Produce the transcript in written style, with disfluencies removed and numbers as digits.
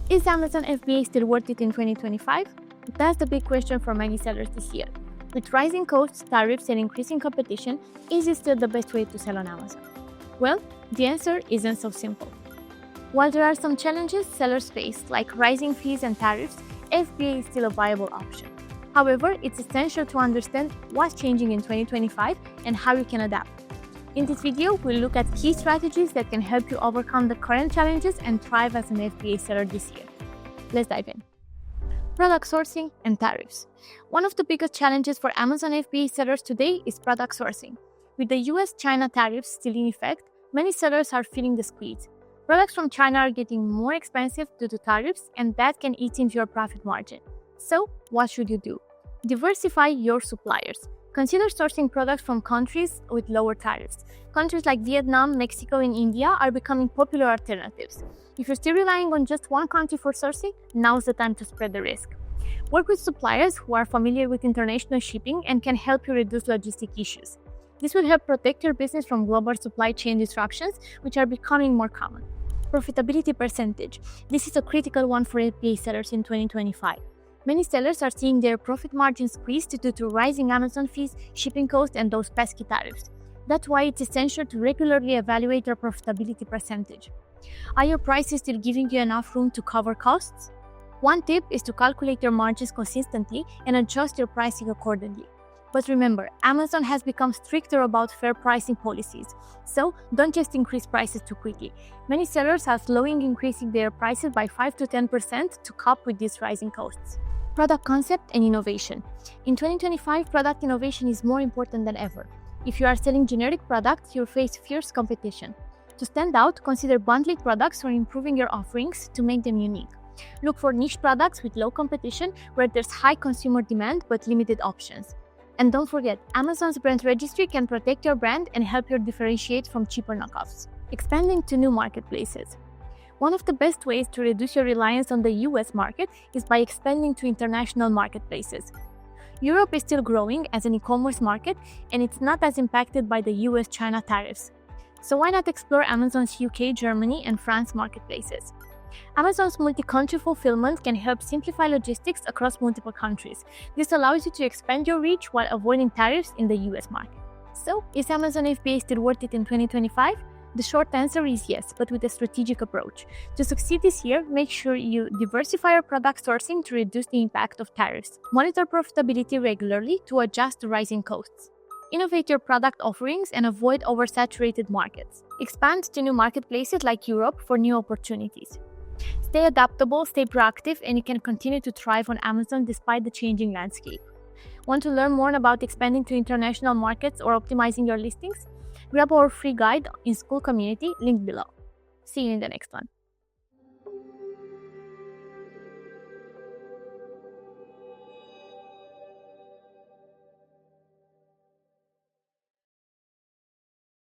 Is Amazon FBA still worth it in 2025? That's the big question for many sellers this year. With rising costs, tariffs, and increasing competition, is it still the best way to sell on Amazon? Well, the answer isn't so simple. While there are some challenges sellers face, like rising fees and tariffs, FBA is still a viable option. However, it's essential to understand what's changing in 2025 and how you can adapt. In this video, we'll look at key strategies that can help you overcome the current challenges and thrive as an FBA seller this year. Let's dive in. Product sourcing and tariffs. One of the biggest challenges for Amazon FBA sellers today is product sourcing. With the US-China tariffs still in effect, many sellers are feeling the squeeze. Products from China are getting more expensive due to tariffs, and that can eat into your profit margin. So, what should you do? Diversify your suppliers. Consider sourcing products from countries with lower tariffs. Countries like Vietnam, Mexico, and India are becoming popular alternatives. If you're still relying on just one country for sourcing, now's the time to spread the risk. Work with suppliers who are familiar with international shipping and can help you reduce logistic issues. This will help protect your business from global supply chain disruptions, which are becoming more common. Profitability percentage. This is a critical one for FBA sellers in 2025. Many sellers are seeing their profit margins squeezed due to rising Amazon fees, shipping costs, and those pesky tariffs. That's why it's essential to regularly evaluate your profitability percentage. Are your prices still giving you enough room to cover costs? One tip is to calculate your margins consistently and adjust your pricing accordingly. But remember, Amazon has become stricter about fair pricing policies, so don't just increase prices too quickly. Many sellers are slowing increasing their prices by 5 to 10% to cope with these rising costs. Product concept and innovation. In 2025, product innovation is more important than ever. If you are selling generic products, you'll face fierce competition. To stand out, consider bundling products or improving your offerings to make them unique. Look for niche products with low competition where there's high consumer demand but limited options. And don't forget, Amazon's brand registry can protect your brand and help you differentiate from cheaper knockoffs. Expanding to new marketplaces. One of the best ways to reduce your reliance on the US market is by expanding to international marketplaces. Europe is still growing as an e-commerce market, and it's not as impacted by the US-China tariffs. So why not explore Amazon's UK, Germany, and France marketplaces? Amazon's multi-country fulfillment can help simplify logistics across multiple countries. This allows you to expand your reach while avoiding tariffs in the US market. So, is Amazon FBA still worth it in 2025? The short answer is yes, but with a strategic approach. To succeed this year, make sure you diversify your product sourcing to reduce the impact of tariffs. Monitor profitability regularly to adjust to rising costs. Innovate your product offerings and avoid oversaturated markets. Expand to new marketplaces like Europe for new opportunities. Stay adaptable, stay proactive, and you can continue to thrive on Amazon despite the changing landscape. Want to learn more about expanding to international markets or optimizing your listings? Grab our free guide in School Community, link below. See you in the next one.